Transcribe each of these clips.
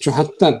74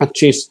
25,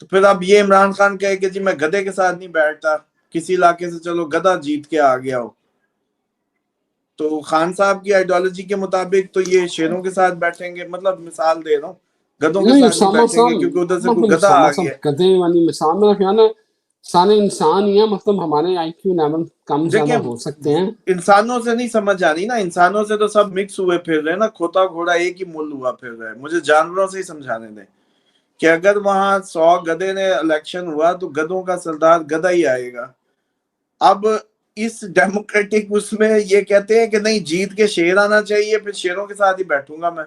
تو پھر اب یہ عمران خان کہے کہ جی میں گدے کے ساتھ نہیں بیٹھتا، کسی علاقے سے چلو گدھا جیت کے آ گیا ہو، تو خان صاحب کی آئیڈیالوجی کے مطابق تو یہ شیروں کے ساتھ بیٹھیں گے، مطلب مثال دے رہا ہوں، گدھوں کے نہیں ساتھ نہیں بیٹھیں گے کیونکہ ادھر سے کوئی گدھا آ گیا. گدے والی مثال میرا خیال ہے سارے انسان ہی ہیں، مطلب ہمارے آئی کیو لیول کم زیادہ دیکھیں ہو سکتے ہیں. انسانوں سے نہیں سمجھ آ رہی نا، انسانوں سے تو سب مکس ہوئے پھر رہے نا، کھوتا گھوڑا ایک ہی مول ہوا پھر رہا ہے. مجھے جانوروں سے ہی سمجھانے دیں کہ اگر وہاں 100 گدھے نے الیکشن ہوا تو گدھوں کا سردار گدھا ہی آئے گا. اب اس ڈیموکریٹک اس میں یہ کہتے ہیں کہ نہیں جیت کے شیر آنا چاہیے، پھر شیروں کے ساتھ ہی بیٹھوں گا میں،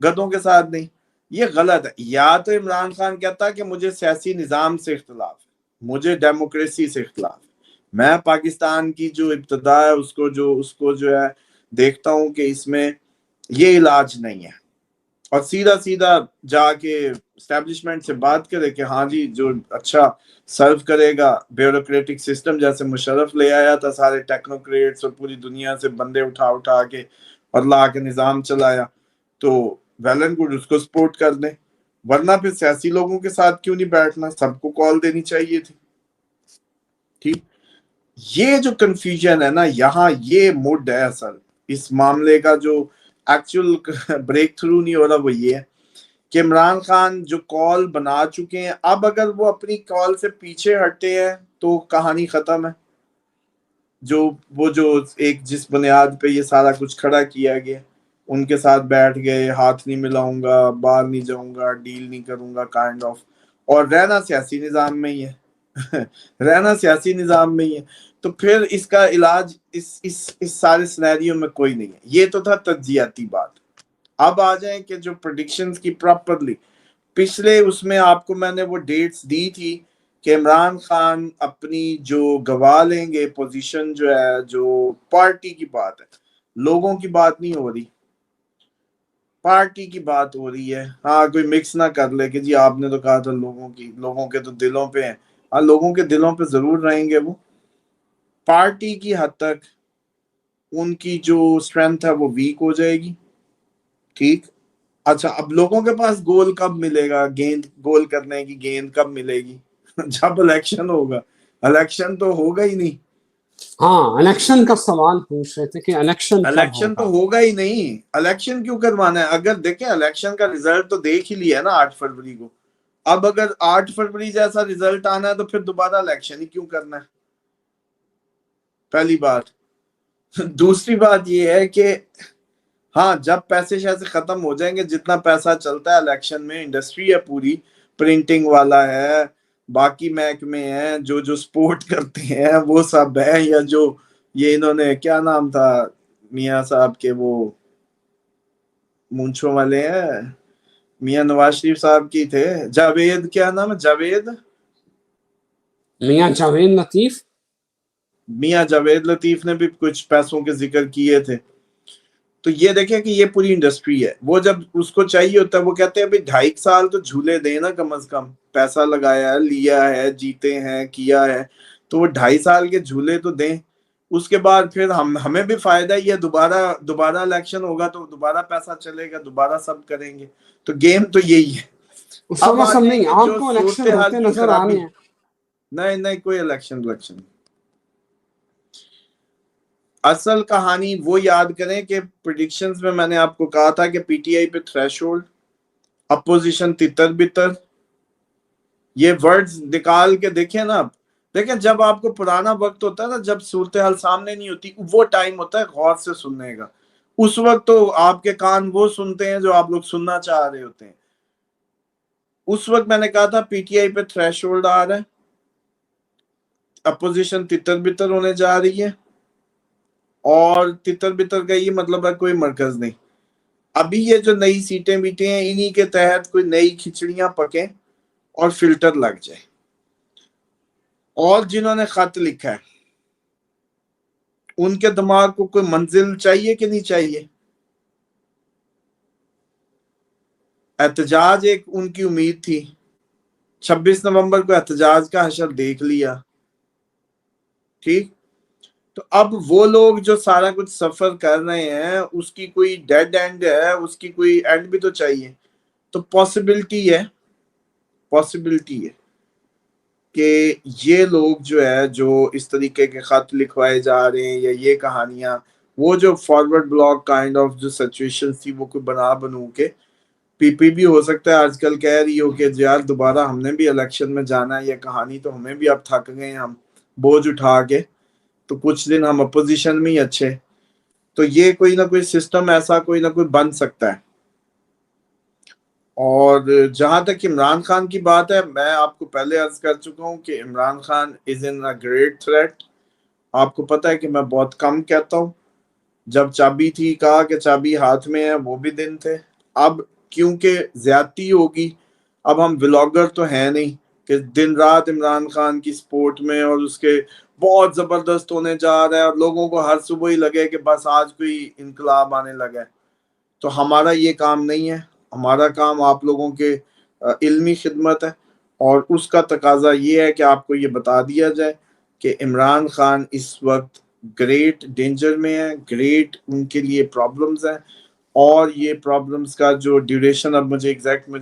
گدھوں کے ساتھ نہیں. یہ غلط ہے. یا تو عمران خان کہتا کہ مجھے سیاسی نظام سے اختلاف ہے، مجھے ڈیموکریسی سے اختلاف ہے، میں پاکستان کی جو ابتدا ہے اس کو جو ہے دیکھتا ہوں کہ اس میں یہ علاج نہیں ہے، اور سیدھا سیدھا جا کے اسٹیبلشمنٹ سے بات کرے کہ ہاں جی جو اچھا سرو کرے گا بیوروکریٹک سسٹم، جیسے مشرف لے آیا تھا سارے ٹیکنوکریٹس اور پوری دنیا سے بندے اٹھا کے اور لا کے نظام چلایا، تو ویل اینڈ گڈ، اس کو سپورٹ کر دیں. ورنہ پھر سیاسی لوگوں کے ساتھ کیوں نہیں بیٹھنا، سب کو کال دینی چاہیے تھی. ٹھیک، یہ جو کنفیوژن ہے نا یہاں، یہ موڈ ہے اصل اس معاملے کا. جو ایکچوئل بریک تھرو نہیں ہو رہا وہ یہ ہے کہ عمران خان جو کال بنا چکے ہیں، اب اگر وہ اپنی کال سے پیچھے ہٹتے ہیں تو کہانی ختم ہے. جو ایک جس بنیاد پہ یہ سارا کچھ کھڑا کیا گیا، ان کے ساتھ بیٹھ گئے، ہاتھ نہیں ملاؤں گا، باہر نہیں جاؤں گا، ڈیل نہیں کروں گا کائنڈ آف، اور رہنا سیاسی نظام میں ہی ہے رہنا سیاسی نظام میں ہی ہے. تو پھر اس کا علاج اس سارے سینیریو میں کوئی نہیں ہے. یہ تو تھا تجزیاتی بات. اب آ جائیں کہ جو پریڈکشنز کی پراپرلی پچھلے اس میں آپ کو میں نے وہ ڈیٹس دی تھی کہ عمران خان اپنی جو گوا لیں گے پوزیشن، جو ہے جو پارٹی کی بات ہے، لوگوں کی بات نہیں ہو رہی، پارٹی کی بات ہو رہی ہے. ہاں کوئی مکس نہ کر لے کہ جی آپ نے تو کہا تھا لوگوں کے تو دلوں پہ ہیں. ہاں لوگوں کے دلوں پہ ضرور رہیں گے، وہ پارٹی کی حد تک ان کی جو اسٹرینتھ ہے وہ ویک ہو جائے گی. ٹھیک، اچھا اب لوگوں کے پاس گول کب ملے گا، گول کرنے کی گیند کب ملے گی جب الیکشن ہوگا. الیکشن تو ہوگا ہی نہیں. ہاں الیکشن کا سوال پوچھ رہے تھے کہ الیکشن کب الیکشن تو ہوگا. ہوگا ہی نہیں. الیکشن کیوں کروانا ہے؟ اگر دیکھیں الیکشن کا رزلٹ تو دیکھ ہی لیا ہے نا 8 فروری کو. اب اگر 8 فروری جیسا رزلٹ آنا ہے تو پھر دوبارہ الیکشن ہی کیوں کرنا ہے؟ پہلی بات. دوسری بات یہ ہے کہ ہاں جب پیسے شیسے ختم ہو جائیں گے، جتنا پیسہ چلتا ہے الیکشن میں، انڈسٹری ہے پوری، پرنٹنگ والا ہے، باقی محکمے ہیں جو سپورٹ کرتے ہیں وہ سب ہے، یا جو یہ انہوں نے کیا نام تھا میاں صاحب کے، وہ مونچھوں والے ہیں، میاں نواز شریف صاحب کی تھے، جاوید، کیا نام ہے، جاوید، میاں جاوید لطیف. میاں جاوید لطیف نے بھی کچھ پیسوں کے ذکر کیے تھے. تو یہ دیکھیں کہ یہ پوری انڈسٹری ہے. وہ جب اس کو چاہیے ہوتا ہے وہ کہتے ہیں بھائی 2.5 سال تو جھولے دیں نا، کم از کم پیسہ لگایا ہے، لیا ہے، جیتے ہیں، کیا ہے، تو وہ 2.5 سال کے جھولے تو دیں. اس کے بعد پھر ہمیں بھی فائدہ ہی ہے، دوبارہ الیکشن ہوگا تو دوبارہ پیسہ چلے گا، دوبارہ سب کریں گے. تو گیم تو یہی ہے. اب اسامہ آ صاحب جائیں نہیں، کہ آپ جو کو الیکشن صورتحال ہوتے کی نظر آ خرابی. رہے ہیں؟ نہیں کوئی الیکشن. اصل کہانی وہ یاد کریں کہ پریڈکشنز میں نے آپ کو کہا تھا کہ پی ٹی آئی پہ تھریش ہولڈ، اپوزیشن تتر بتر، یہ ورڈز نکال کے دیکھیں نا. دیکھیں جب آپ کو پرانا وقت ہوتا ہے نا، جب صورتحال سامنے نہیں ہوتی، وہ ٹائم ہوتا ہے غور سے سننے کا. اس وقت تو آپ کے کان وہ سنتے ہیں جو آپ لوگ سننا چاہ رہے ہوتے ہیں. اس وقت میں نے کہا تھا پی ٹی آئی پہ تھریش ہولڈ آ رہا ہے، اپوزیشن تتر بتر ہونے جا رہی ہے، اور تتر بتر کا یہ مطلب ہے کوئی مرکز نہیں. ابھی یہ جو نئی سیٹیں بیٹیں ہیں انہی کے تحت کوئی نئی کھچڑیاں پکیں اور فلٹر لگ جائے. اور جنہوں نے خط لکھا ہے ان کے دماغ کو کوئی منزل چاہیے کہ نہیں چاہیے؟ احتجاج ایک ان کی امید تھی، 26 نومبر کو احتجاج کا حشر دیکھ لیا. ٹھیک، تو اب وہ لوگ جو سارا کچھ سفر کر رہے ہیں اس کی کوئی ڈیڈ اینڈ ہے، اس کی کوئی اینڈ بھی تو چاہیے. تو پاسبلٹی ہے پاسبلٹی ہے کہ یہ لوگ جو ہے جو اس طریقے کے خط لکھوائے جا رہے ہیں یا یہ کہانیاں، وہ جو فارورڈ بلاک کائنڈ آف جو سچویشن تھی وہ کوئی بنو کے پی پی بھی ہو سکتا ہے آج کل کہہ رہی ہو کہ یار دوبارہ ہم نے بھی الیکشن میں جانا ہے، یہ کہانی تو ہمیں بھی اب تھک گئے ہیں ہم بوجھ اٹھا کے، تو کچھ دن ہم اپوزیشن میں ہی اچھے. تو یہ کوئی نہ کوئی سسٹم ایسا کوئی نہ کوئی بن سکتا ہے. اور جہاں تک عمران خان کی بات ہے، میں آپ کو پہلے عرض کر چکا ہوں کہ عمران خان از ان اے گریٹ تھریٹ. آپ کو پتہ ہے کہ میں بہت کم کہتا ہوں. جب چابی تھی کہا کہ چابی ہاتھ میں ہے، وہ بھی دن تھے. اب کیونکہ زیادتی ہوگی، اب ہم ولاگر تو ہیں نہیں کہ دن رات عمران خان کی سپورٹ میں اور اس کے بہت زبردست ہونے جا رہا ہے اور لوگوں کو ہر صبح ہی لگے کہ بس آج کوئی انقلاب آنے لگا ہے. تو ہمارا یہ کام نہیں ہے. ہمارا کام آپ لوگوں کے علمی خدمت ہے، اور اس کا تقاضا یہ ہے کہ آپ کو یہ بتا دیا جائے کہ عمران خان اس وقت گریٹ ڈینجر میں ہے، گریٹ ان کے لیے پرابلمز ہیں. اور یہ پرابلمز کا جو ڈیوریشن اب مجھے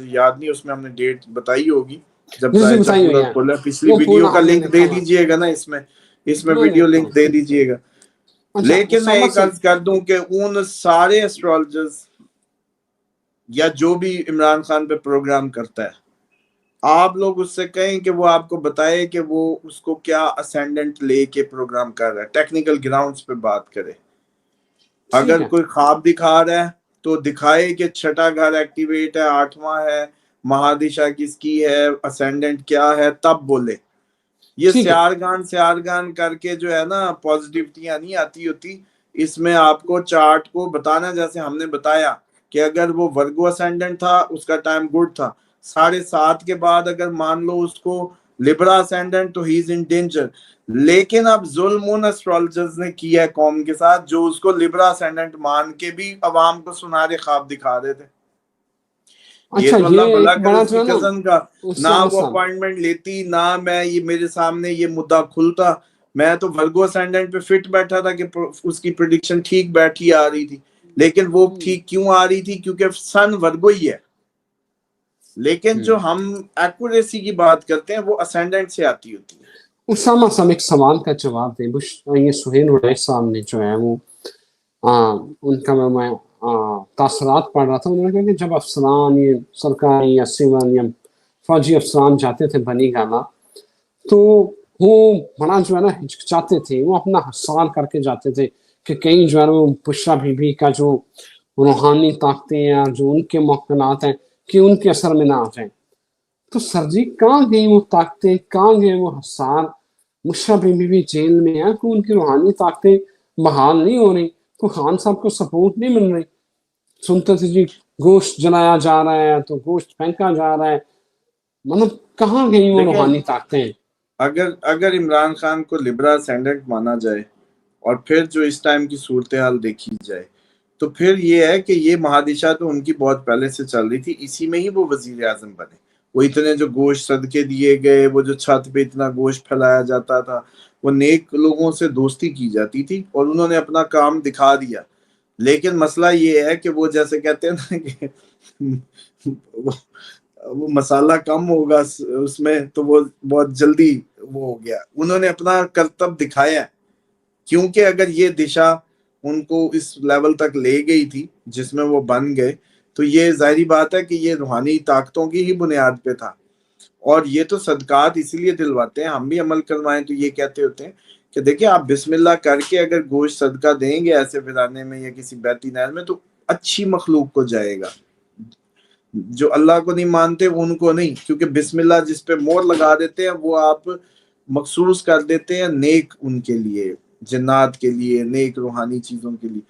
یاد نہیں، اس میں ہم نے ڈیٹ بتائی ہوگی جب جی دائرہ بتائی ہوئی پورا ہے، کھولا. پچھلی وہ ویڈیو پورا کا ہم نے لنک دیکھا دے ہوا. دیجئے گا نا، اس میں میں ویڈیو دیکھتا لنک ہوں. دے دیجئے گا. اچھا لیکن میں اسامہ ایک سے عرض کر دوں کہ ان سارے اسٹرالوجرز یا جو بھی عمران خان پہ پروگرام کرتا ہے، آپ لوگ اس سے کہیں کہ وہ آپ کو بتائے کہ وہ اس کو کیا اسینڈنٹ لے کے پروگرام کر رہا ہے، ٹیکنیکل گراؤنڈز پہ بات کرے. ٹھیک اگر ہے. کوئی خواب دکھا رہا ہے تو دکھائے کہ چھٹا گھر ایکٹیویٹ ہے، 8واں ہے، مہادشا کس کی ہے، اسینڈنٹ کیا ہے، تب بولے. یہ ٹھیک ہے. سیارگان کر کے جو ہے نا پازیٹیوٹیاں نہیں آتی ہوتی. اس میں آپ کو چارٹ کو بتانا، جیسے ہم نے بتایا کہ اگر وہ ورگو اسینڈنٹ تھا اس کا ٹائم گڈ تھا، 7:30 کے بعد اگر مان لو اس کو لبرا اسینڈنٹ تو ہی از ان ڈینجر. لیکن اب ظلم ان اسٹرالوجرز نے کیا ہے قوم کے ساتھ، جو اس کو لبرا اسینڈنٹ مان کے بھی عوام کو سنہرے خواب دکھا رہے تھے. یہ اچھا تو اللہ یہ بھلا ایک کرے بڑا اس جو کی ہے نا کزن کا، نہ اسامہ وہ صاحب، اپوائنٹمنٹ لیتی، نہ میں یہ میرے سامنے یہ مدعا کھلتا. میں تو ورگو اسینڈنٹ پہ فٹ بیٹھا تھا کہ اس کی پریڈکشن ٹھیک بیٹھی آ رہی تھی. لیکن وہ ٹھیک کیوں آ رہی تھی؟ کیونکہ سن ورگو ہی ہے. لیکن جو ہم ایکوریسی کی بات کرتے ہیں وہ اسینڈنٹ سے آتی ہوتی ہے. اسامہ صاحب ایک سوال کا جواب دیں. یہ سہیل وڈیش صاحب نے جو ہے وہ ان کا میں تاثرات پڑھ رہا تھا. انہوں نے کہا کہ جب افسران یہ سرکاری یا سول یا فوجی افسران جاتے تھے بنی گالا تو وہ بڑا جو ہے نا ہچکچاتے تھے، وہ اپنا سوال کر کے جاتے تھے کہ کہیں جو ہے وہ بشرا بی بی کا جو روحانی طاقتیں ہیں جو ان کے ممکنات ہیں کہ ان کے اثر میں نہ آ جائیں. تو سر جی کہاں گئی وہ طاقتیں، کہاں گئے وہ حسار؟ مشرا بی بی جیل میں ہے کہ ان کی روحانی طاقتیں بحال نہیں ہو رہی، تو خان صاحب کو سپورٹ نہیں مل رہی. سنتے تھے جی گوشت جلایا جا رہا ہے تو گوشت پھینکا جا رہا ہے. مطلب کہاں گئی وہ دیکھیں، روحانی طاقتیں؟ اگر عمران خان کو لبرا اسینڈنٹ مانا جائے اور پھر جو اس ٹائم کی صورتحال دیکھی جائے تو پھر یہ ہے کہ یہ مہادشا تو ان کی بہت پہلے سے چل رہی تھی، اسی میں ہی وہ وزیر اعظم بنے. وہ اتنے جو گوشت صدقے دیے گئے، وہ جو چھت پہ اتنا گوشت پھیلایا جاتا تھا، وہ نیک لوگوں سے دوستی کی جاتی تھی اور انہوں نے اپنا کام دکھا دیا. لیکن مسئلہ یہ ہے کہ وہ جیسے کہتے ہیں نا کہ وہ مسالہ کم ہوگا اس میں تو وہ بہت جلدی وہ ہو گیا. انہوں نے اپنا کرتب دکھایا ہے، کیونکہ اگر یہ دشا ان کو اس لیول تک لے گئی تھی جس میں وہ بن گئے تو یہ ظاہری بات ہے کہ یہ روحانی طاقتوں کی ہی بنیاد پہ تھا. اور یہ تو صدقات اسی لیے دلواتے ہیں، ہم بھی عمل کروائیں تو یہ کہتے ہوتے ہیں کہ دیکھیں آپ بسم اللہ کر کے اگر گوشت صدقہ دیں گے ایسے ویرانے میں یا کسی بیتی نہر میں تو اچھی مخلوق کو جائے گا. جو اللہ کو نہیں مانتے ان کو نہیں، کیونکہ بسم اللہ جس پہ مور لگا دیتے ہیں وہ آپ مخصوص کر دیتے ہیں نیک ان کے لیے، جنات کے لیے، نیک روحانی چیزوں کے لیے.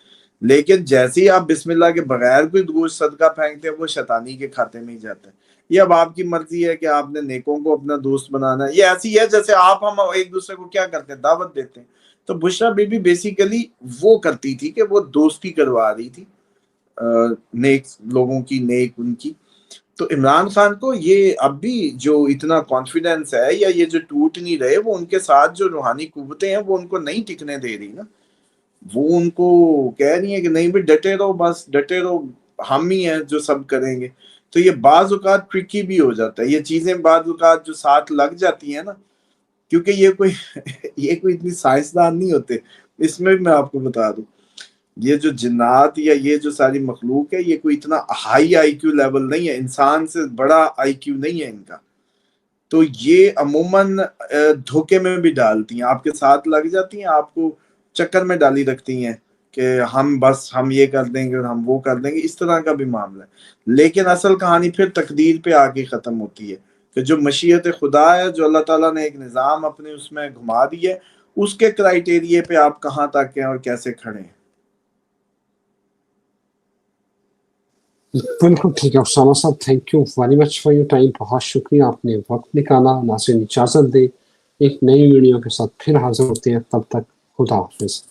لیکن جیسے ہی آپ بسم اللہ کے بغیر کوئی گوشت صدقہ پھینکتے ہیں وہ شیطانی کے کھاتے میں ہی جاتا ہے. یہ اب آپ کی مرضی ہے کہ آپ نے نیکوں کو اپنا دوست بنانا ہے. یہ ایسی ہے جیسے ہم ایک دوسرے کو کیا کرتے ہیں، دعوت دیتے ہیں. تو بشرا بی بی بیسیکلی وہ کرتی تھی کہ وہ دوستی کروا رہی تھی نیک لوگوں کی، نیک ان کی. تو عمران خان کو یہ اب بھی جو اتنا کانفیڈنس ہے یا یہ جو ٹوٹ نہیں رہے، وہ ان کے ساتھ جو روحانی قوتیں ہیں وہ ان کو نہیں ٹکنے دے رہی نا. وہ ان کو کہہ رہی ہیں کہ نہیں بھی ڈٹے رہو، بس ڈٹے رہو، ہم ہی ہیں جو سب کریں گے. تو یہ بعض اوقات ٹرکی بھی ہو جاتا ہے. یہ چیزیں بعض اوقات جو ساتھ لگ جاتی ہیں نا, کیونکہ یہ کوئی اتنی سائنسدان نہیں ہوتے. اس میں بھی میں آپ کو بتا دوں, یہ جو جنات یا یہ جو ساری مخلوق ہے, یہ کوئی اتنا ہائی آئی کیو لیول نہیں ہے, انسان سے بڑا آئی کیو نہیں ہے ان کا. تو یہ عموماً دھوکے میں بھی ڈالتی ہیں, آپ کے ساتھ لگ جاتی ہیں, آپ کو چکر میں ڈالی رکھتی ہیں کہ ہم یہ کر دیں گے اور ہم وہ کر دیں گے, اس طرح کا بھی معاملہ ہے. لیکن اصل کہانی پھر تقدیر پہ آ کے ختم ہوتی ہے کہ جو مشیت خدا ہے, جو اللہ تعالیٰ نے ایک نظام اپنے اس میں گھما دی ہے, اس کے کرائیٹیریے پہ آپ کہاں تک ہیں اور کیسے کھڑے ہیں. بالکل ٹھیک ہے اسامہ صاحب, thank you very much for your time. بہت شکریہ, آپ نے وقت نکالا. ناظرین اجازت دے, ایک نئی ویڈیو کے ساتھ پھر حاضر ہوتے ہیں, تب تک خدا حافظ.